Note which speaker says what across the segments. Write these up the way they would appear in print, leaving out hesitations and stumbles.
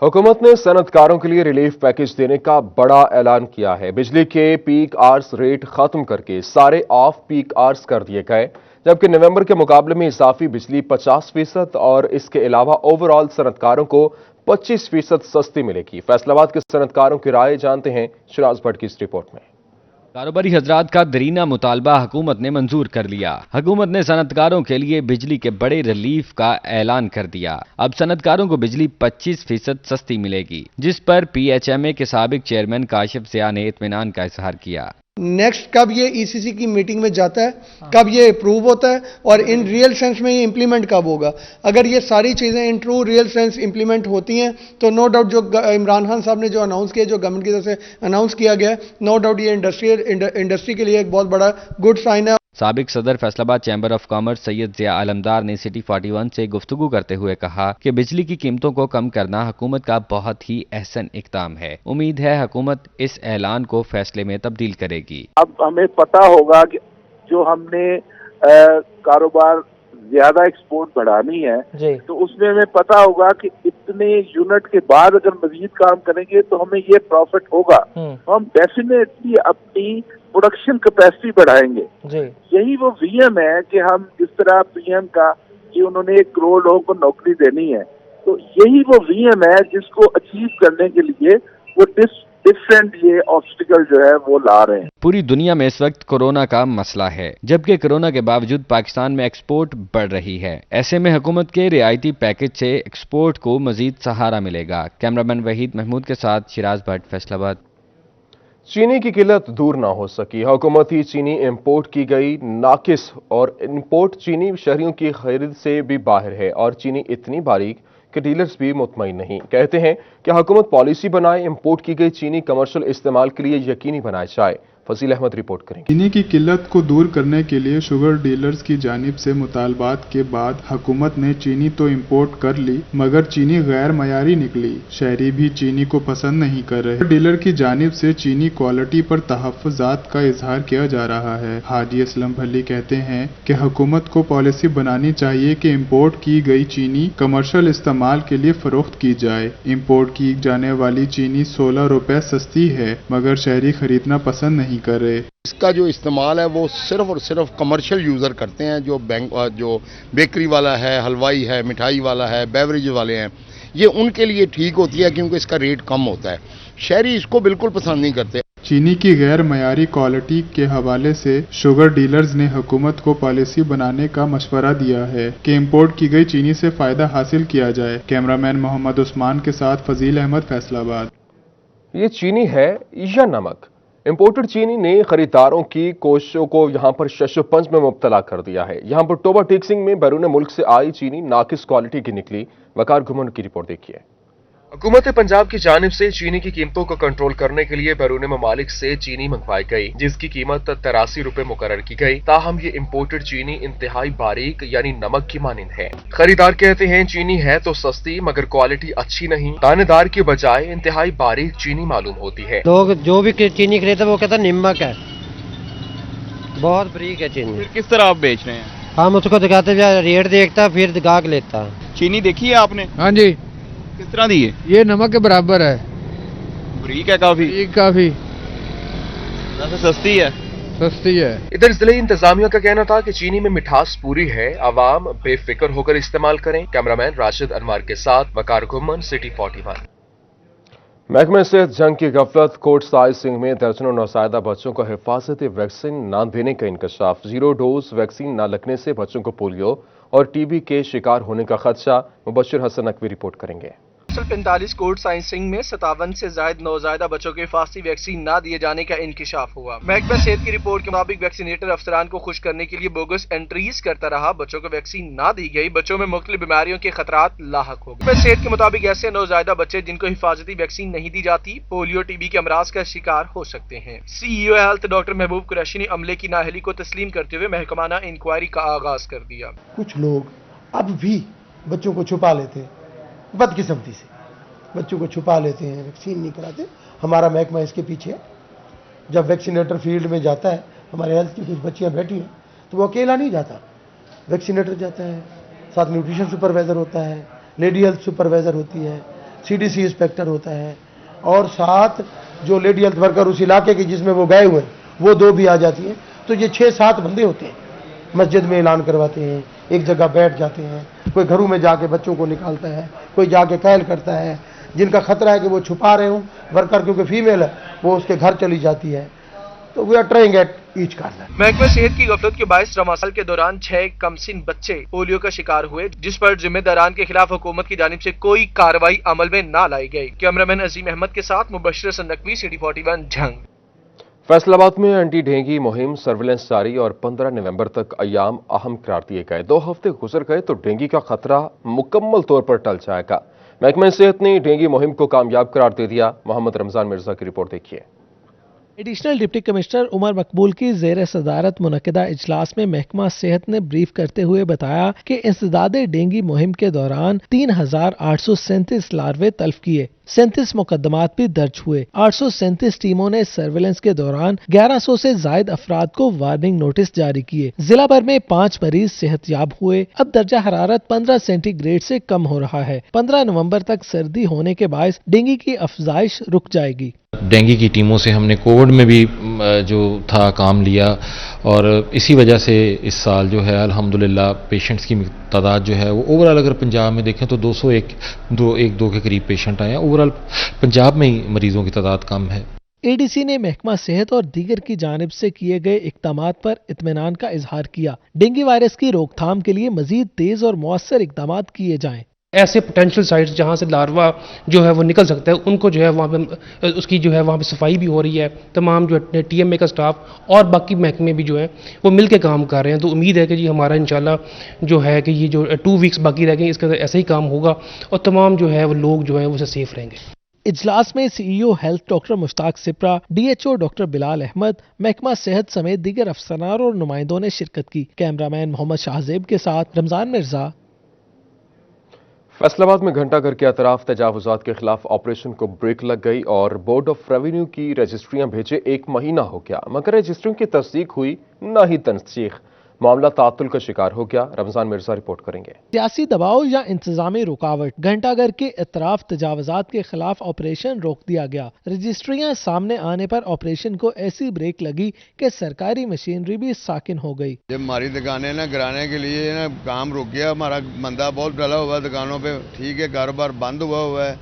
Speaker 1: हुकूमत ने सनतकारों के लिए रिलीफ पैकेज देने का बड़ा ऐलान किया है। बिजली के पीक आवर्स रेट खत्म करके सारे ऑफ पीक आवर्स कर दिए गए, जबकि नवंबर के मुकाबले में इजाफी बिजली 50% और इसके अलावा ओवरऑल सनतकारों को 25% सस्ती मिलेगी। फैसलाबाद के सनतकारों की राय जानते हैं शिराज भट्ट की इस रिपोर्ट में।
Speaker 2: कारोबारी हजरात का दरीना मुतालबा हुकूमत ने मंजूर कर लिया। हुकूमत ने सनतकारों के लिए बिजली के बड़े रिलीफ का ऐलान कर दिया। अब सनतकारों को बिजली 25% सस्ती मिलेगी, जिस पर PHMA के साबिक चेयरमैन काशिफ ज़िया ने इत्मीनान का इजहार किया।
Speaker 3: नेक्स्ट कब ये ECC की मीटिंग में जाता है, कब ये अप्रूव होता है और इन रियल सेंस में ये इंप्लीमेंट कब होगा। अगर ये सारी चीज़ें in true real sense implement होती हैं तो नो डाउट जो इमरान खान साहब ने जो अनाउंस किया, जो गवर्नमेंट की तरफ से अनाउंस किया गया, नो डाउट ये इंडस्ट्री के लिए एक बहुत बड़ा गुड साइन है।
Speaker 2: साबिक सदर Faisalabad chamber of commerce Syed Zia Alamdar ने सिटी 41 से गुफ्तगू करते हुए कहा कि बिजली की कीमतों को कम करना हुकूमत का बहुत ही अहसन इक़दाम है। उम्मीद है हुकूमत इस ऐलान को फैसले में तब्दील करेगी।
Speaker 4: अब हमें पता होगा कि जो हमने कारोबार ज्यादा एक्सपोर्ट बढ़ानी है तो उसमें हमें पता होगा कि इतने यूनिट के बाद अगर मजीद काम करेंगे तो हमें ये प्रॉफिट होगा, तो हम डेफिनेटली अपनी प्रोडक्शन कैपेसिटी बढ़ाएंगे। यही वो VM है कि हम जिस तरह PM का कि उन्होंने 1 करोड़ लोगों को नौकरी देनी है, तो यही वो VM है जिसको अचीव करने के लिए वो डिफरेंट ये ऑब्स्टिकल जो है वो ला रहे हैं।
Speaker 2: पूरी दुनिया में इस वक्त कोरोना का मसला है, जबकि कोरोना के बावजूद पाकिस्तान में एक्सपोर्ट बढ़ रही है। ऐसे में हुकूमत के रियायती पैकेज से एक्सपोर्ट को मजीद सहारा मिलेगा। कैमरामैन वहीद महमूद के साथ शिराज भट्ट, फैसलाबाद।
Speaker 1: चीनी की किल्लत दूर ना हो सकी, हुकूमती चीनी इंपोर्ट की गई नाकिस और इंपोर्ट चीनी शहरियों की खरीद से भी बाहर है और चीनी इतनी बारीक कि डीलर्स भी मुतमईन नहीं। कहते हैं कि हुकूमत पॉलिसी बनाए, इंपोर्ट की गई चीनी कमर्शियल इस्तेमाल के लिए यकीनी बनाए जाए। फजील अहमद रिपोर्ट करेंगे।
Speaker 5: चीनी की किल्लत को दूर करने के लिए शुगर डीलर्स की जानिब से मुतालबात के बाद हुकूमत ने चीनी तो इंपोर्ट कर ली, मगर चीनी गैर मयारी निकली। शहरी भी चीनी को पसंद नहीं कर रहे। डीलर की जानिब से चीनी क्वालिटी पर तहफ़्फ़ुज़ात का इजहार किया जा रहा है। हाजी असलम भली कहते हैं कि हुकूमत को पॉलिसी बनानी चाहिए कि इंपोर्ट की गई चीनी कमर्शियल इस्तेमाल के लिए फरोख्त की जाए। इंपोर्ट की जाने वाली चीनी 16 रुपए सस्ती है, मगर शहरी खरीदना पसंद नहीं कर रहे।
Speaker 6: इसका जो इस्तेमाल है वो सिर्फ और सिर्फ कमर्शियल यूज़र करते हैं। जो बेकरी वाला है, हलवाई है, मिठाई वाला है, बेवरेज वाले हैं, ये उनके लिए ठीक होती है क्योंकि इसका रेट कम होता है। शहरी इसको बिल्कुल पसंद नहीं करते।
Speaker 5: चीनी की गैर मयारी क्वालिटी के हवाले से शुगर डीलर्स ने हुकूमत को पॉलिसी बनाने का मशवरा दिया है कि इंपोर्ट की गई चीनी से फायदा हासिल किया जाए। कैमरामैन मोहम्मद उस्मान के साथ फजील अहमद, फैसलाबाद।
Speaker 1: ये चीनी है या नमक? इंपोर्टेड चीनी ने खरीदारों की कोशिशों को यहां पर शशोपंज में मुब्तला कर दिया है। यहां पर टोबा टेक्सिंग में बैरून मुल्क से आई चीनी नाकिस क्वालिटी की निकली। वकार घुमन की रिपोर्ट देखिए। हुकूमत पंजाब की जानिब से चीनी की कीमतों को कंट्रोल करने के लिए बैरून ममालिक से चीनी मंगवाई गई, जिसकी कीमत 83 रुपए मुकर्रर की गई। ताहम ये इम्पोर्टेड चीनी इंतहाई बारीक यानी नमक की मानिंद है। खरीदार कहते हैं चीनी है तो सस्ती मगर क्वालिटी अच्छी नहीं। दानेदार की बजाय इंतहाई बारीक चीनी मालूम होती है।
Speaker 7: लोग जो भी चीनी खरीदते वो कहता नमक है, बहुत बारीक है चीनी।
Speaker 8: फिर किस तरह आप बेच रहे हैं?
Speaker 7: हम उसको दिखाते रेट देखता फिर गाहक लेता।
Speaker 8: चीनी देखी है आपने?
Speaker 9: हाँ जी।
Speaker 8: किस तरह दी है?
Speaker 9: ये नमक के बराबर है।
Speaker 8: बारीक है काफी। वैसे सस्ती है।
Speaker 1: इधर जिले इंतजामिया का कहना था कि चीनी में मिठास पूरी है, आवाम बेफिक्र होकर इस्तेमाल करें। कैमरामैन राशिद अनवार के साथ वकार घुमन, सिटी 41। महकमे सेहत जंग की गफलत, कोट साहिब सिंह में दर्जनों नौसायदा बच्चों को हिफाजती वैक्सीन न देने का इंकशाफ। 0 डोज वैक्सीन न लगने से बच्चों को पोलियो और TB के शिकार होने का खदशा। मुबशिर हसन नकवी रिपोर्ट करेंगे।
Speaker 10: 45 कोट साइंस सिंह में 57 से ज्यादा नौजायदा बच्चों के हिफाजती वैक्सीन न दिए जाने का इंकिशाफ हुआ। महकमा सेहत की रिपोर्ट के मुताबिक वैक्सीनेटर अफसरान को खुश करने के लिए बोगस एंट्रीज करता रहा। बच्चों को वैक्सीन न दी गई, बच्चों में मुख्तलिफ बीमारियों के खतरात लाहक हो गए। सेहत के मुताबिक ऐसे नौजायदा बच्चे जिनको हिफाजती वैक्सीन नहीं दी जाती पोलियो TB के अमराज का शिकार हो सकते हैं। CEO हेल्थ डॉक्टर महबूब कुरैशी ने अमले की नाअहली को तस्लीम करते हुए महकमाना इंक्वायरी का आगाज कर दिया।
Speaker 3: कुछ लोग अब भी बच्चों को छुपा लेते हैं, बदकिस्मती से बच्चों को छुपा लेते हैं, वैक्सीन नहीं कराते। हमारा महकमा इसके पीछे। जब वैक्सीनेटर फील्ड में जाता है, हमारे हेल्थ की कुछ बच्चियां बैठी हैं, तो वो अकेला नहीं जाता, वैक्सीनेटर जाता है, साथ न्यूट्रिशन सुपरवाइजर होता है, लेडी हेल्थ सुपरवाइजर होती है, CDC इंस्पेक्टर होता है और 7 जो लेडी हेल्थ वर्कर उस इलाके की जिसमें वो गए हुए वो 2 भी आ जाती हैं। तो ये 6-7 बंदे होते हैं, मस्जिद में ऐलान करवाते हैं, एक जगह बैठ जाते हैं, कोई घरों में जाके बच्चों को निकालता है, कोई जाके कैल करता है, जिनका खतरा है कि वो छुपा रहे हों वर्कर क्योंकि फीमेल है वो उसके घर चली जाती है। तो we are trying at each corner.
Speaker 10: महकमा सेहत की गफलत के बायस रमासाल के दौरान 6 कमसिन बच्चे पोलियो का शिकार हुए, जिस पर जिम्मेदारान के खिलाफ हुकूमत की जानिब से कोई कार्रवाई अमल में न लाई गई। कैमरामैन अजीम अहमद के साथ मुबश्शिर नकवी, सिटी 41 झंग।
Speaker 1: फैसलाबाद में एंटी डेंगू मुहिम सर्विलेंस जारी और 15 नवंबर तक अयाम अहम करार दिए गए। 2 हफ्ते गुजर गए तो डेंगू का खतरा मुकम्मल तौर पर टल जाएगा। महकमा सेहत ने डेंगू मुहिम को कामयाब करार दे दिया। मोहम्मद रमजान मिर्जा की रिपोर्ट देखिए।
Speaker 9: एडिशनल डिप्टी कमिश्नर उमर मकबूल की ज़ेर सदारत मुनक़िदा इजलास में महकमा सेहत ने ब्रीफ करते हुए बताया कि इंसदादे डेंगू मुहिम के दौरान 3837 लार्वे तल्फ किए, 37 मुकदमात भी दर्ज हुए। 837 टीमों ने सर्विलेंस के दौरान 1100 से जायद अफराद को वार्निंग नोटिस जारी किए। जिला भर में 5 मरीज सेहतयाब हुए। अब दर्जा हरारत 15 सेंटीग्रेड से कम हो रहा है। 15 नवंबर तक सर्दी होने के बायस डेंगू की अफजाइश रुक जाएगी।
Speaker 11: डेंगू की टीमों से हमने कोविड में भी जो था काम लिया और इसी वजह से इस साल जो है अल्हम्दुलिल्लाह पेशेंट्स की तादाद जो है वो ओवरऑल अगर पंजाब में देखें तो 202 के करीब पेशेंट आए हैं। ओवरऑल पंजाब में ही मरीजों की तादाद कम है।
Speaker 9: एडीसी ने महकमा सेहत और दीगर की जानिब से किए गए इक़दामात पर इत्मीनान का इजहार किया। डेंगू वायरस की रोकथाम के लिए मजीद तेज और मौसर इक़दामात किए जाएं।
Speaker 12: ऐसे पोटेंशियल साइट्स जहां से लार्वा जो है वो निकल सकता है उनको जो है वहाँ पे उसकी जो है वहाँ पे सफाई भी हो रही है। तमाम जो TMA का स्टाफ और बाकी महकमे भी जो है वो मिल के काम कर रहे हैं। तो उम्मीद है कि जी हमारा इंशाल्लाह जो है कि ये जो 2 वीक्स बाकी रह गए इसके अंदर ऐसा ही काम होगा और तमाम जो है वो लोग जो है वो सेफ रहेंगे।
Speaker 9: इजलास में CEO health doctor Mushtaq Sipra, DHO doctor Bilal Ahmad, महकमा सेहत समेत दीगर अफसरान और नुमाइंदों ने शिरकत की। कैमरामैन मोहम्मद शाहजेब के साथ रमजान मिर्जा।
Speaker 1: फैसलाबाद में घंटाघर के अतराफ तजावुजात के खिलाफ ऑपरेशन को ब्रेक लग गई और बोर्ड ऑफ रेवेन्यू की रजिस्ट्रियां भेजे 1 महीना हो गया, मगर रजिस्ट्रियों की तस्दीक हुई न ही तंसीख। मामला तातुल का शिकार हो गया। रमजान मिर्जा रिपोर्ट करेंगे।
Speaker 9: सियासी दबाव या इंतजामी रुकावट, घंटाघर के अतराफ तजावुजात के खिलाफ ऑपरेशन रोक दिया गया। रजिस्ट्रियां सामने आने पर ऑपरेशन को ऐसी ब्रेक लगी कि सरकारी मशीनरी भी साकिन हो गई।
Speaker 6: जब हमारी दुकानें ना गिराने के लिए ना काम रुक गया, हमारा मंदा बहुत डला हुआ है दुकानों पे। ठीक है, कारोबार बंद हुआ है।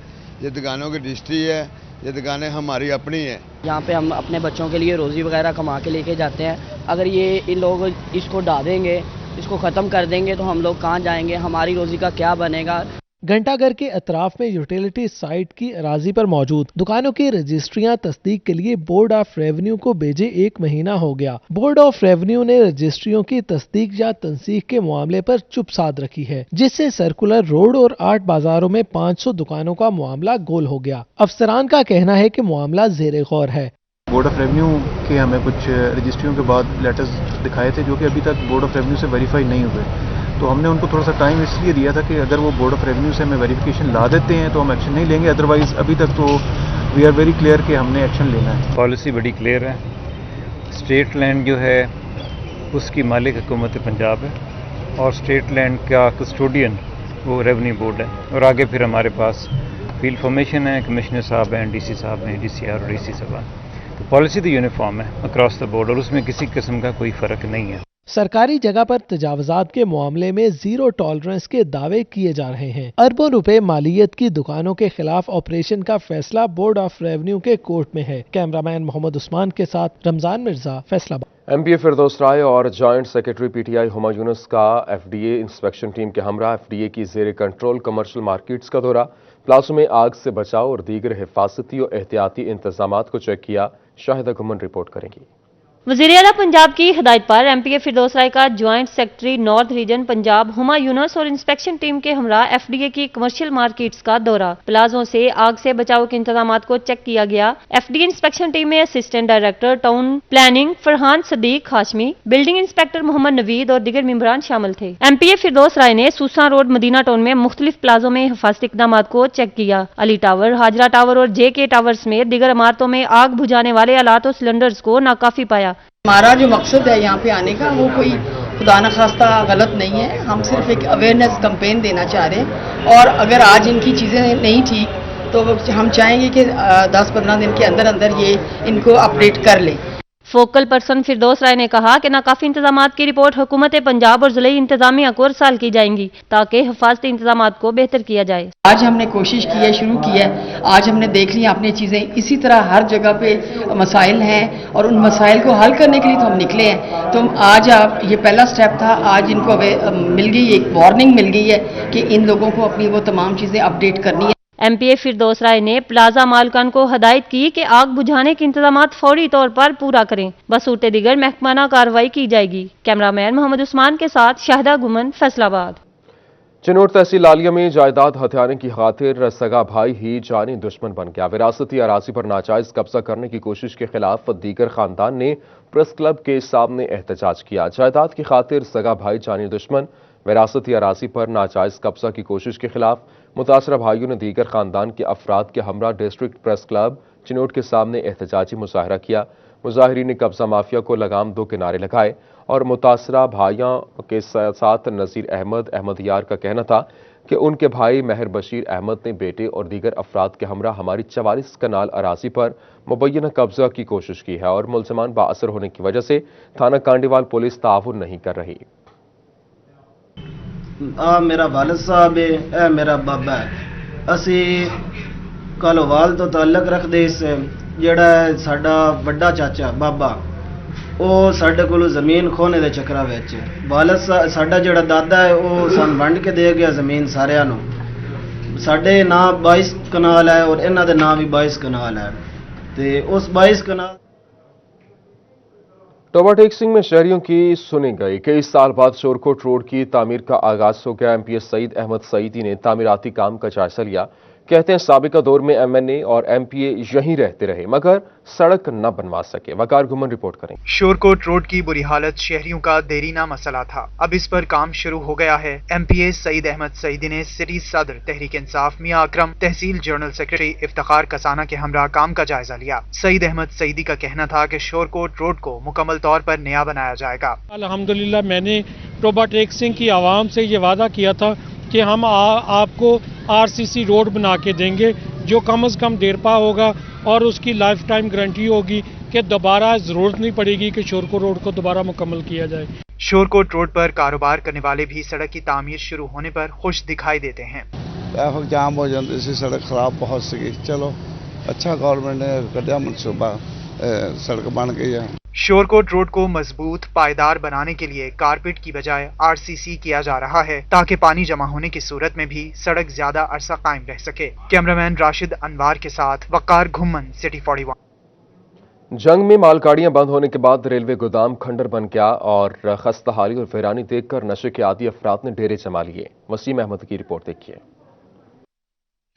Speaker 6: ये दुकानों की रजिस्ट्री है, ये दुकानें हमारी अपनी है।
Speaker 13: यहाँ पे हम अपने बच्चों के लिए रोजी वगैरह कमा के लेके जाते हैं। अगर ये इन लोग इसको ढा देंगे, इसको ख़त्म कर देंगे तो हम लोग कहाँ जाएंगे, हमारी रोजी का क्या बनेगा।
Speaker 9: घंटाघर के अतराफ में यूटिलिटी साइट की अराजी पर मौजूद दुकानों की रजिस्ट्रियां तस्दीक के लिए बोर्ड ऑफ रेवेन्यू को भेजे 1 महीना हो गया। बोर्ड ऑफ रेवेन्यू ने रजिस्ट्रियों की तस्दीक या तंसीख के मामले पर चुप साध रखी है, जिससे सर्कुलर रोड और 8 बाजारों में 500 दुकानों का मामला गोल हो गया। अफसरान का कहना है कि मामला ज़ेरे गौर है।
Speaker 14: बोर्ड ऑफ रेवेन्यू के हमें कुछ रजिस्ट्रियों के बाद लेटर्स दिखाए थे जो कि अभी तक बोर्ड ऑफ रेवेन्यू से वेरीफाई नहीं हुए, तो हमने उनको थोड़ा सा टाइम इसलिए दिया था कि अगर वो बोर्ड ऑफ रेवेन्यू से हमें वेरिफिकेशन ला देते हैं तो हम एक्शन नहीं लेंगे, अदरवाइज अभी तक तो वी आर वेरी क्लियर कि हमने एक्शन लेना है।
Speaker 15: पॉलिसी बड़ी क्लियर है। स्टेट लैंड जो है उसकी मालिक हुकूमत पंजाब है और स्टेट लैंड का कस्टोडियन वो रेवेन्यू बोर्ड है। और आगे फिर हमारे पास फील्ड फॉर्मेशन है, कमिश्नर साहब हैं, DC साहब हैं, DCR और DC साहब हैं। तो पॉलिसी तो यूनिफॉर्म है अक्रॉस द बोर्ड और उसमें किसी किस्म का कोई फ़र्क नहीं है।
Speaker 9: सरकारी जगह पर तजावुजात के मामले में जीरो टॉलरेंस के दावे किए जा रहे हैं। अरबों रुपए मालियत की दुकानों के खिलाफ ऑपरेशन का फैसला बोर्ड ऑफ रेवेन्यू के कोर्ट में है। कैमरामैन मोहम्मद उस्मान के साथ रमजान मिर्जा, फैसलाबाद।
Speaker 1: MPA फिरदौस राय और joint secretary PTI Huma Yunus का FDA इंस्पेक्शन टीम के हमरा FDA की जेर कंट्रोल कमर्शियल मार्केट्स का दौरा, प्लाजो में आग से बचाव और दीगर हिफाजती और एहतियाती इंतजामात को चेक किया। शाहिदा गुमन रिपोर्ट करेंगी।
Speaker 16: वज़ीर आला पंजाब की हिदायत पर MPA फिरदौस राय का joint secretary north region Punjab Huma Yunus और इंस्पेक्शन टीम के हमरा FDA की कमर्शियल मार्केट्स का दौरा, प्लाजों से आग से बचाव के इंतजामात को चेक किया गया। FDA इंस्पेक्शन टीम में assistant director town planning Farhan Sadiq Hashmi, building inspector Mohammad Naveed और दीगर मेंबरान शामिल थे। MPA फिरदौस राय ने सूसा रोड मदीना टाउन में मुख्तलिफ प्लाजों में हिफाजती इक़दामात को चेक किया। अली टावर, हाजरा टावर और JK टावर समेत दीगर इमारतों में आग बुझाने वाले आलात और सिलेंडर्स को नाकाफी पाया।
Speaker 13: हमारा जो मकसद है यहाँ पे आने का वो कोई खुदा न खास्ता गलत नहीं है। हम सिर्फ एक अवेयरनेस कैंपेन देना चाह रहे हैं और अगर आज इनकी चीज़ें नहीं ठीक
Speaker 17: تو ہم چاہیں گے کہ 10-15 دن کے اندر اندر یہ ان کو اپڈیٹ کر لیں.
Speaker 16: فوکل پرسن فردوس رائے نے کہا کہ ناکافی انتظامات کی رپورٹ حکومت پنجاب اور ضلعی انتظامیہ کو ارسال کی جائیں گی تاکہ حفاظتی انتظامات کو بہتر کیا جائے.
Speaker 17: آج ہم نے کوشش کی ہے، شروع کی ہے، آج ہم نے دیکھ لی اپنی چیزیں. اسی طرح ہر جگہ پہ مسائل ہیں اور ان مسائل کو حل کرنے کے لیے تو ہم نکلے ہیں. تو آج یہ پہلا سٹیپ تھا. آج ان کو مل گئی، ایک وارننگ مل گئی ہے کہ ان لوگوں کو اپنی وہ تمام چیزیں اپڈیٹ کرنی ہے.
Speaker 16: ایم پی اے فردوس رائے نے پلازا مالکان کو ہدایت کی کہ آگ بجھانے کے انتظامات فوری طور پر پورا کریں. بصورت دیگر محکمانہ کارروائی کی جائے گی. کیمرہ مین محمد عثمان کے ساتھ شاہدہ گمن، فیصل آباد.
Speaker 1: چنور تحصیل لالیہ میں جائیداد ہتھیانے کی خاطر سگا بھائی ہی جانی دشمن بن گیا. وراثتی اراضی پر ناجائز قبضہ کرنے کی کوشش کے خلاف دیگر خاندان نے پریس کلب کے سامنے احتجاج کیا. جائیداد کی خاطر سگا بھائی جانی دشمن، وراثتی اراضی پر ناجائز قبضہ کی کوشش کے خلاف متاثرہ بھائیوں نے دیگر خاندان کے افراد کے ہمراہ ڈسٹرکٹ پریس کلب چنوٹ کے سامنے احتجاجی مظاہرہ کیا. مظاہرین نے قبضہ مافیا کو لگام دو کے نعرے لگائے اور متاثرہ بھائیوں کے ساتھ نذیر احمد یار کا کہنا تھا کہ ان کے بھائی مہر بشیر احمد نے بیٹے اور دیگر افراد کے ہمراہ ہماری 44 کنال اراضی پر مبینہ قبضہ کی کوشش کی ہے اور ملزمان بااثر ہونے کی وجہ سے تھانہ کانڈیوال پولیس تعاون نہیں کر رہی.
Speaker 18: میرا والد صاحب ہے، اے میرا بابا ہے. اسی کالووال تو تعلق رکھتے اس جڑا ہے ساڈا وڈا چاچا بابا، وہ ساڈے کولو زمین کھونے دے چکراں وچ. والد ساڈا جڑا دادا ہے وہ سان ونڈ کے دے گیا زمین سارے نو. ساڈے نام 22 کنال ہے اور انہاں دے نام بھی 22 کنال ہے. تے اس 22 کنال
Speaker 1: ٹوبہ ٹیکسنگ میں شہریوں کی سنی گئی. کئی سال بعد شورکوٹ روڈ کی تعمیر کا آغاز ہو گیا. ایم پی اے سعید احمد سعیدی نے تعمیراتی کام کا جائزہ لیا. کہتے ہیں سابقہ دور میں ایم این اے اور ایم پی اے یہیں رہتے رہے مگر سڑک نہ بنوا سکے. وقار گمن رپورٹ کریں.
Speaker 19: شورکوٹ روڈ کی بری حالت شہریوں کا دیرینہ مسئلہ تھا. اب اس پر کام شروع ہو گیا ہے. ایم پی اے سعید احمد سعیدی نے سٹی صدر تحریک انصاف میاں اکرم، تحصیل جنرل سیکرٹری افتخار کسانہ کے ہمراہ کام کا جائزہ لیا. سعید احمد سعیدی کا کہنا تھا کہ شورکوٹ روڈ کو مکمل طور پر نیا بنایا جائے گا.
Speaker 20: الحمدللہ میں نے ٹوبہ ٹیکسنگ کی عوام سے یہ وعدہ کیا تھا کہ ہم آپ کو آر سی سی روڈ بنا کے دیں گے جو کم از کم دیرپا ہوگا اور اس کی لائف ٹائم گارنٹی ہوگی کہ دوبارہ ضرورت نہیں پڑے گی کہ شورکوٹ روڈ کو دوبارہ مکمل کیا جائے.
Speaker 19: شورکوٹ روڈ پر کاروبار کرنے والے بھی سڑک کی تعمیر شروع ہونے پر خوش دکھائی دیتے ہیں.
Speaker 21: ٹریفک جام ہو جاتی سی، سڑک خراب بہت سی. چلو اچھا گورنمنٹ نے کڈیا منصوبہ، سڑک بن گئی ہے.
Speaker 19: شورکوٹ روڈ کو مضبوط پائیدار بنانے کے لیے کارپیٹ کی بجائے آر سی سی کیا جا رہا ہے تاکہ پانی جمع ہونے کی صورت میں بھی سڑک زیادہ عرصہ قائم رہ سکے. کیمرامین راشد انوار کے ساتھ وقار گھمن، سٹی 41.
Speaker 1: جنگ میں مال گاڑیاں بند ہونے کے بعد ریلوے گودام کھنڈر بن گیا اور خستہ حالی اور ویرانی دیکھ کر نشے کے عادی افراد نے ڈیرے جما لیے. وسیم احمد کی رپورٹ دیکھیے.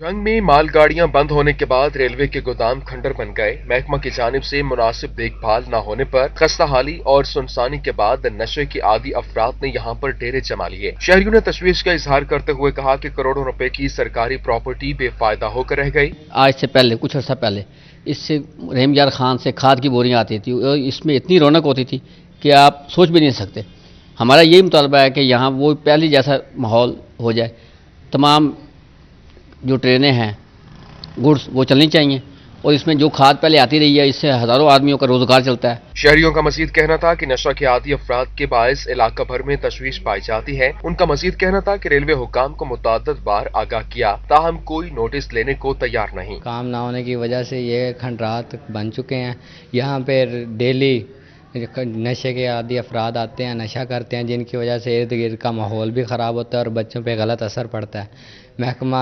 Speaker 1: جنگ میں مال گاڑیاں بند ہونے کے بعد ریلوے کے گودام کھنڈر بن گئے. محکمہ کی جانب سے مناسب دیکھ بھال نہ ہونے پر خستہ حالی اور سنسانی کے بعد نشے کے عادی افراد نے یہاں پر ڈیرے جما لیے. شہریوں نے تشویش کا اظہار کرتے ہوئے کہا کہ کروڑوں روپے کی سرکاری پراپرٹی بے فائدہ ہو کر رہ گئی.
Speaker 22: آج سے پہلے کچھ عرصہ پہلے اس سے رحیم یار خان سے کھاد کی بوریاں آتی تھی اور اس میں اتنی رونق ہوتی تھی کہ آپ سوچ بھی نہیں سکتے. ہمارا یہی مطالبہ ہے کہ یہاں وہ پہلی جیسا ماحول ہو جائے. تمام جو ٹرینیں ہیں گڈس وہ چلنی چاہیے اور اس میں جو کھاد پہلے آتی رہی ہے اس سے ہزاروں آدمیوں کا روزگار چلتا ہے.
Speaker 1: شہریوں کا مزید کہنا تھا کہ نشہ کے عادی افراد کے باعث علاقہ بھر میں تشویش پائی جاتی ہے. ان کا مزید کہنا تھا کہ ریلوے حکام کو متعدد بار آگاہ کیا تاہم کوئی نوٹس لینے کو تیار نہیں.
Speaker 22: کام نہ ہونے کی وجہ سے یہ کھنڈرات بن چکے ہیں. یہاں پہ ڈیلی نشے کے عادی افراد آتے ہیں، نشہ کرتے ہیں، جن کی وجہ سے ارد گرد کا ماحول بھی خراب ہوتا ہے اور بچوں پہ غلط اثر پڑتا ہے. محکمہ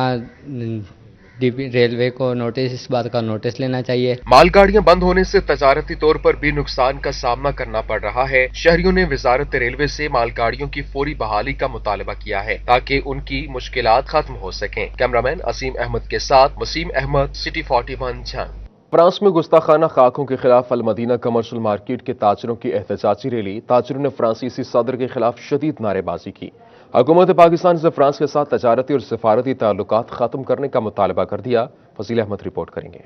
Speaker 22: ریلوے کو نوٹس اس بات کا نوٹس لینا چاہیے.
Speaker 1: مال گاڑیاں بند ہونے سے تجارتی طور پر بھی نقصان کا سامنا کرنا پڑ رہا ہے. شہریوں نے وزارت ریلوے سے مال گاڑیوں کی فوری بحالی کا مطالبہ کیا ہے تاکہ ان کی مشکلات ختم ہو سکیں. کیمرامین اسیم احمد کے ساتھ وسیم احمد، سٹی 41 جنگ. فرانس میں گستاخانہ خاکوں کے خلاف المدینہ کمرشل مارکیٹ کے تاجروں کی احتجاجی ریلی. تاجروں نے فرانسیسی صدر کے خلاف شدید نعرے بازی کی. حکومت پاکستان سے فرانس کے ساتھ تجارتی اور سفارتی تعلقات ختم کرنے کا مطالبہ کر دیا. فضیل احمد رپورٹ کریں گے.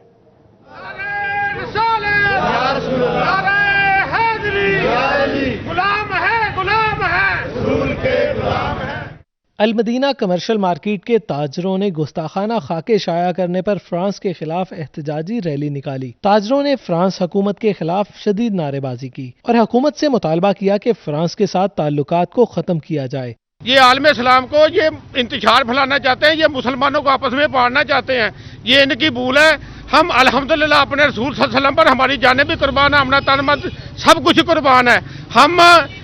Speaker 9: المدینہ کمرشل مارکیٹ کے تاجروں نے گستاخانہ خاکے شائع کرنے پر فرانس کے خلاف احتجاجی ریلی نکالی۔ تاجروں نے فرانس حکومت کے خلاف شدید نعرے بازی کی اور حکومت سے مطالبہ کیا کہ فرانس کے ساتھ تعلقات کو ختم کیا جائے۔
Speaker 2: یہ عالم اسلام کو یہ انتشار پھیلانا چاہتے ہیں، یہ مسلمانوں کو آپس میں پاڑنا چاہتے ہیں، یہ ان کی بھول ہے۔ ہم الحمدللہ اپنے رسول صلی اللہ علیہ وسلم پر ہماری جانیں بھی قربان ہے، اپنا تن من سب کچھ قربان ہے۔ ہم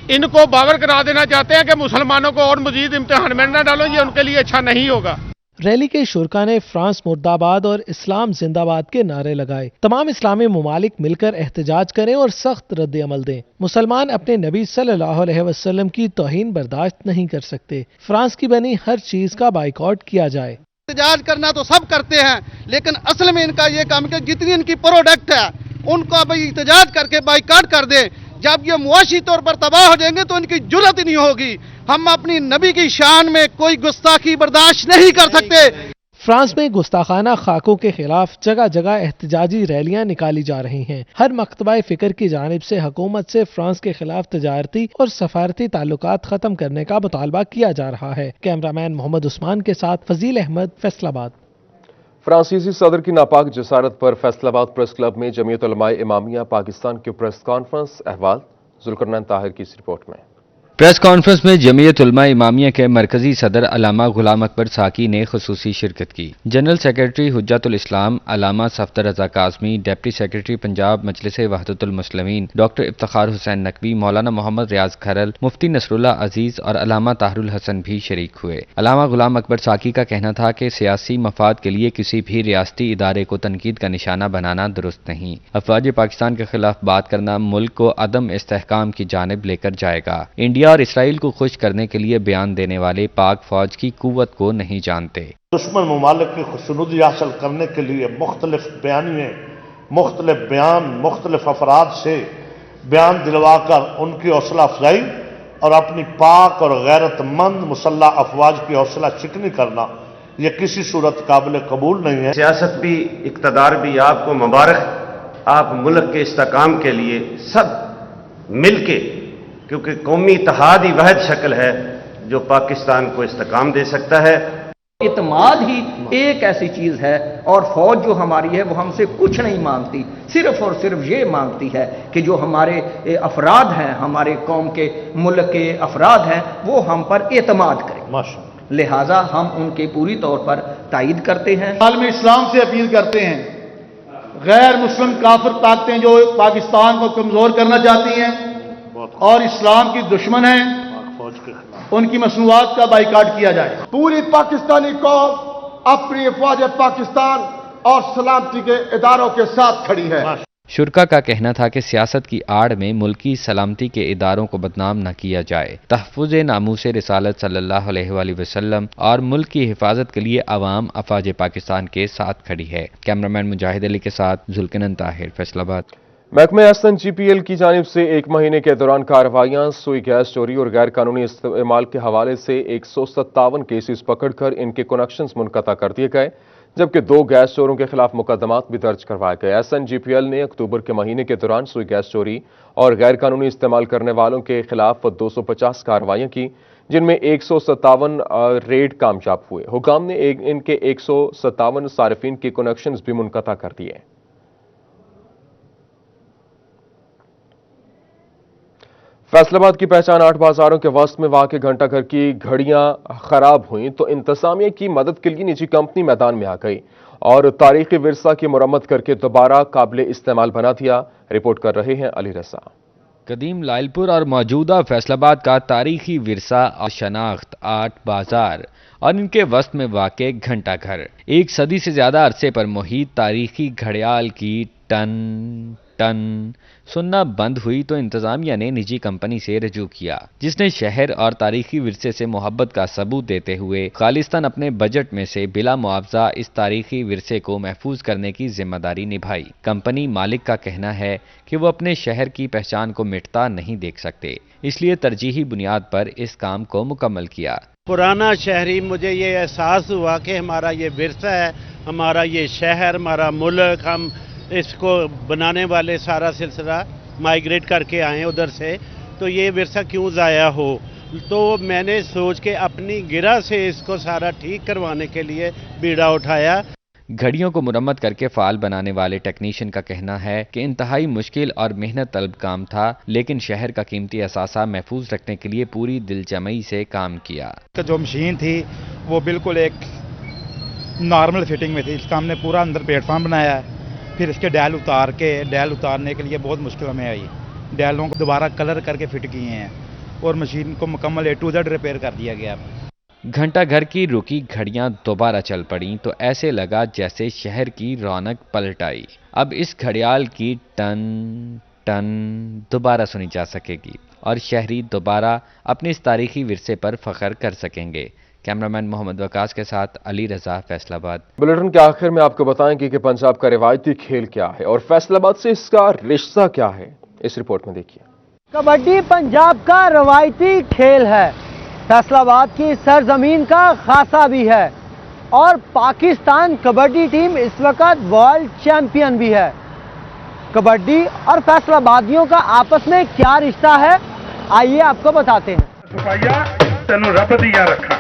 Speaker 2: ان کو باور کرا دینا چاہتے ہیں کہ مسلمانوں کو اور مزید امتحان میں نہ ڈالو، یہ ان کے لیے اچھا نہیں ہوگا۔
Speaker 9: ریلی کے شرکا نے فرانس مرد آباد اور اسلام زندہ باد کے نعرے لگائے۔ تمام اسلامی ممالک مل کر احتجاج کریں اور سخت رد عمل دیں۔ مسلمان اپنے نبی صلی اللہ علیہ وسلم کی توہین برداشت نہیں کر سکتے۔ فرانس کی بنی ہر چیز کا بائیکاٹ کیا جائے۔
Speaker 4: احتجاج کرنا تو سب کرتے ہیں، لیکن اصل میں ان کا یہ کام کہ جتنی ان کی پروڈکٹ ہے ان کو اب احتجاج کر کے بائیکاٹ کر دیں۔ جب یہ معاشی طور پر تباہ ہو جائیں گے تو ان کی جرات ہی نہیں ہوگی۔ ہم اپنی نبی کی شان میں کوئی گستاخی برداشت نہیں کر سکتے۔
Speaker 9: فرانس میں گستاخانہ خاکوں کے خلاف جگہ جگہ احتجاجی ریلیاں نکالی جا رہی ہیں۔ ہر مکتبہ فکر کی جانب سے حکومت سے فرانس کے خلاف تجارتی اور سفارتی تعلقات ختم کرنے کا مطالبہ کیا جا رہا ہے۔ کیمرہ مین محمد عثمان کے ساتھ فضیل احمد، فیصل آباد۔
Speaker 1: فرانسیسی صدر کی ناپاک جسارت پر فیصل آباد پریس کلب میں جمعیت علماء امامیہ پاکستان کی پریس کانفرنس۔ احوال ذوالقرنین طاہر کی اس رپورٹ میں۔
Speaker 23: پریس کانفرنس میں جمعیت علماء امامیہ کے مرکزی صدر علامہ غلام اکبر ساکی نے خصوصی شرکت کی۔ جنرل سیکرٹری حجت الاسلام علامہ صفدر رضا کاظمی، ڈپٹی سیکرٹری پنجاب مجلس وحدت المسلمین ڈاکٹر افتخار حسین نقوی، مولانا محمد ریاض کھرل، مفتی نصر اللہ عزیز اور علامہ طاہر الحسن بھی شریک ہوئے۔ علامہ غلام اکبر ساکی کا کہنا تھا کہ سیاسی مفاد کے لیے کسی بھی ریاستی ادارے کو تنقید کا نشانہ بنانا درست نہیں۔ افواج پاکستان کے خلاف بات کرنا ملک کو عدم استحکام کی جانب لے کر جائے گا۔ انڈیا اور اسرائیل کو خوش کرنے کے لیے بیان دینے والے پاک فوج کی قوت کو نہیں جانتے۔
Speaker 24: دشمن ممالک کی خوشنودی حاصل کرنے کے لیے مختلف بیانیے، مختلف بیان، مختلف افراد سے بیان دلوا کر ان کی حوصلہ افزائی اور اپنی پاک اور غیرت مند مسلح افواج کی حوصلہ شکنی کرنا یہ کسی صورت قابل قبول نہیں ہے۔
Speaker 25: سیاست بھی، اقتدار بھی آپ کو مبارک۔ آپ ملک کے استحکام کے لیے سب مل کے، کیونکہ قومی اتحاد ہی واحد شکل ہے جو پاکستان کو استحکام دے سکتا ہے۔
Speaker 26: اعتماد ہی ایک ایسی چیز ہے، اور فوج جو ہماری ہے وہ ہم سے کچھ نہیں مانگتی، صرف اور صرف یہ مانگتی ہے کہ جو ہمارے افراد ہیں، ہمارے قوم کے ملک کے افراد ہیں، وہ ہم پر اعتماد کریں۔ لہٰذا ہم ان کے پوری طور پر تائید کرتے ہیں۔
Speaker 27: عالم اسلام سے اپیل کرتے ہیں، غیر مسلم کافر طاقتیں جو پاکستان کو کمزور کرنا چاہتی ہیں اور اسلام کی دشمن ہیں، ان کی مصنوعات کا بائیکاٹ کیا جائے۔
Speaker 28: پوری پاکستانی قوم اپنی افواج پاکستان اور سلامتی کے اداروں کے ساتھ کھڑی ہے۔
Speaker 23: شرکا کا کہنا تھا کہ سیاست کی آڑ میں ملکی سلامتی کے اداروں کو بدنام نہ کیا جائے۔ تحفظ ناموس رسالت صلی اللہ علیہ وآلہ وسلم اور ملک کی حفاظت کے لیے عوام افواج پاکستان کے ساتھ کھڑی ہے۔ کیمرامین مجاہد علی کے ساتھ ذوالقرنین طاہر، فیصل آباد۔
Speaker 1: محکمہ S N G P L کی جانب سے 1 مہینے کے دوران کارروائیاں سوئی گیس چوری اور غیر قانونی استعمال کے حوالے سے 157 کیسز پکڑ کر ان کے کنیکشنز منقطع کر دیے گئے، جبکہ 2 گیس چوروں کے خلاف مقدمات بھی درج کروائے گئے۔ S N G P L نے اکتوبر کے مہینے کے دوران سوئی گیس چوری اور غیر قانونی استعمال کرنے والوں کے خلاف 250 کارروائیاں کی، جن میں 157 ریڈ کامیاب ہوئے۔ حکام نے ان کے 157 صارفین کے کنیکشنز بھی منقطع کر دیے۔ فیصل آباد کی پہچان 8 بازاروں کے وسط میں واقع گھنٹہ گھر کی گھڑیاں خراب ہوئیں تو انتظامیہ کی مدد کے لیے نجی کمپنی میدان میں آ گئی اور تاریخی ورثہ کی مرمت کر کے دوبارہ قابل استعمال بنا دیا۔ رپورٹ کر رہے ہیں علی رضا۔
Speaker 23: قدیم لائل پور اور موجودہ فیصل آباد کا تاریخی ورثہ اور شناخت 8 بازار اور ان کے وسط میں واقع گھنٹہ گھر 1 صدی سے زیادہ عرصے پر محیط تاریخی گھڑیال کی ٹن سننا بند ہوئی تو انتظامیہ نے نجی کمپنی سے رجوع کیا، جس نے شہر اور تاریخی ورثے سے محبت کا ثبوت دیتے ہوئے خالصتاً اپنے بجٹ میں سے بلا معاوضہ اس تاریخی ورثے کو محفوظ کرنے کی ذمہ داری نبھائی۔ کمپنی مالک کا کہنا ہے کہ وہ اپنے شہر کی پہچان کو مٹتا نہیں دیکھ سکتے، اس لیے ترجیحی بنیاد پر اس کام کو مکمل کیا۔
Speaker 29: پرانا شہری مجھے یہ احساس ہوا کہ ہمارا یہ ورثہ ہے، ہمارا یہ شہر، ہمارا ملک، ہم اس کو بنانے والے سارا سلسلہ مائیگریٹ کر کے آئیں ادھر سے، تو یہ ورثہ کیوں ضائع ہو۔ तो मैंने सोच के अपनी गिरा से इसको सारा ठीक करवाने के लिए बीड़ा उठाया।
Speaker 23: घड़ियों को मुरम्मत करके फाल बनाने वाले टेक्नीशियन का कहना है कि इंतहाई मुश्किल और मेहनत तलब काम था, लेकिन शहर का कीमती असासा महफूज रखने के लिए पूरी दिलजमई से काम किया।
Speaker 3: जो मशीन थी वो बिल्कुल एक नॉर्मल फिटिंग में थी, इसका हमने पूरा अंदर प्लेटफॉर्म बनाया है, फिर इसके डैल उतारने के लिए बहुत मुश्किल हमें आई। डैलों को दोबारा कलर करके फिट किए हैं और मशीन को मुकम्मल A to Z रिपेयर कर दिया गया।
Speaker 23: घंटा घर की रुकी घड़ियां दोबारा चल पड़ी तो ऐसे लगा जैसे शहर की रौनक पलट आई। अब इस घड़ियाल की टन टन दोबारा सुनी जा सकेगी और शहरी दोबारा अपने इस तारीखी विरसे पर फख्र कर सकेंगे। कैमरामैन मोहम्मद वकास के साथ अली रजा, फैसलाबाद।
Speaker 1: बुलेटिन के आखिर में आपको बताएंगे कि पंजाब का रिवायती खेल क्या है और फैसलाबाद से इसका रिश्ता क्या है, इस रिपोर्ट में देखिए।
Speaker 5: कबड्डी पंजाब का रवायती खेल है, फैसलाबाद की सरजमीन का खासा भी है और पाकिस्तान कबड्डी टीम इस वक्त वर्ल्ड चैंपियन भी है। कबड्डी और फैसलाबादियों का आपस में क्या रिश्ता है, आइए आपको बताते हैं।
Speaker 6: तेनू रब दिया रखा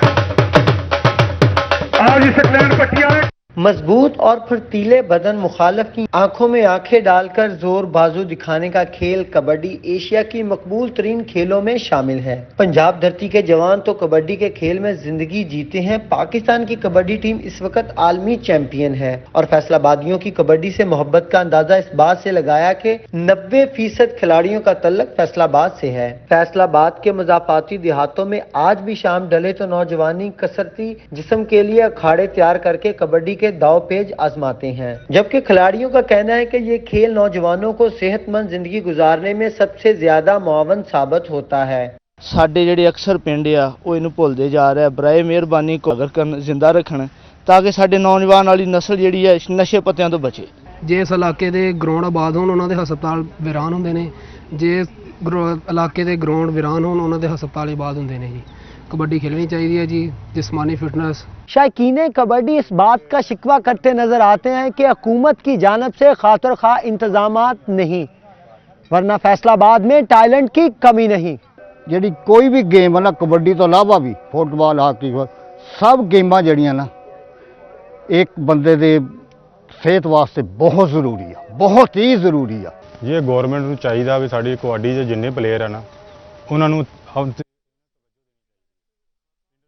Speaker 6: आज इस इंग्लैंड पट्टियां
Speaker 5: मजबूत और फुर्तीले बदन मुखालिफ की आंखों में आंखें डालकर जोर बाजू दिखाने का खेल कबड्डी एशिया की मकबूल तरीन खेलों में शामिल है। पंजाब धरती के जवान तो कबड्डी के खेल में जिंदगी जीते हैं। पाकिस्तान की कबड्डी टीम इस वक्त आलमी चैंपियन है और फैसलाबादियों की कबड्डी से मोहब्बत का अंदाजा इस बात से लगाया कि 90% खिलाड़ियों का तल्लक फैसलाबाद से है। फैसलाबाद के मजाफाती देहातों में आज भी शाम ढले तो नौजवानी कसरती जिस्म के लिए अखाड़े तैयार करके कबड्डी के दाव पेज आजमाते हैं, जबकि खिलाड़ियों का कहना है कि ये खेल नौजवानों को सेहतमंद जिंदगी गुजारने में सबसे ज्यादा मुआवन साबित होता है।
Speaker 7: ਸਾਡੇ ਜਿਹੜੇ ਅਕਸਰ ਪਿੰਡ ਆ ਉਹ ਇਹਨੂੰ ਭੁੱਲਦੇ ਜਾ ਰਿਹਾ। ਬਰਾਏ ਮਿਹਰਬਾਨੀ ਕੋ ਅਗਰ ਕਰਨ ਜ਼ਿੰਦਾ ਰੱਖਣ ਤਾਂ ਕਿ ਸਾਡੇ ਨੌਜਵਾਨ ਵਾਲੀ ਨਸਲ ਜਿਹੜੀ ਹੈ ਨਸ਼ੇ ਪੱਤਿਆਂ ਤੋਂ ਬਚੇ।
Speaker 8: ਜੇ ਇਸ ਇਲਾਕੇ ਦੇ ਗਰਾਊਂਡ ਆਬਾਦ ਹੋਣ ਉਹਨਾਂ ਦੇ ਹਸਪਤਾਲ ਵੀਰਾਨ ਹੁੰਦੇ ਨੇ, ਜੇ ਇਲਾਕੇ ਦੇ ਗਰਾਊਂਡ ਵੀਰਾਨ ਹੋਣ ਉਹਨਾਂ ਦੇ ਹਸਪਤਾਲ ਆਬਾਦ ਹੁੰਦੇ ਨੇ ਜੀ। कबड्डी खेलनी चाहिए जी, जिस्मानी फिटनेस।
Speaker 5: शायकीन कबड्डी इस बात का शिकवा करते नजर आते हैं कि हुकूमत की जानब से खातिर खा इंतजामात नहीं, वरना फैसलाबाद में टैलेंट की कमी नहीं।
Speaker 10: ਜਿਹੜੀ ਕੋਈ ਵੀ ਗੇਮ ਹੈ ਨਾ ਕਬੱਡੀ ਤੋਂ ਇਲਾਵਾ ਵੀ ਫੁੱਟਬਾਲ, ਹਾਕੀ, ਸਭ ਗੇਮਾਂ ਜਿਹੜੀਆਂ ਨਾ ਇੱਕ ਬੰਦੇ ਦੇ ਸਿਹਤ ਵਾਸਤੇ ਬਹੁਤ ਜ਼ਰੂਰੀ ਆ, ਬਹੁਤ ਹੀ ਜ਼ਰੂਰੀ ਆ।
Speaker 11: ਜੇ ਗਵਰਨਮੈਂਟ ਨੂੰ ਚਾਹੀਦਾ ਵੀ ਸਾਡੀ ਕਬੱਡੀ ਦੇ ਜਿੰਨੇ ਪਲੇਅਰ ਆ ਨਾ ਉਹਨਾਂ ਨੂੰ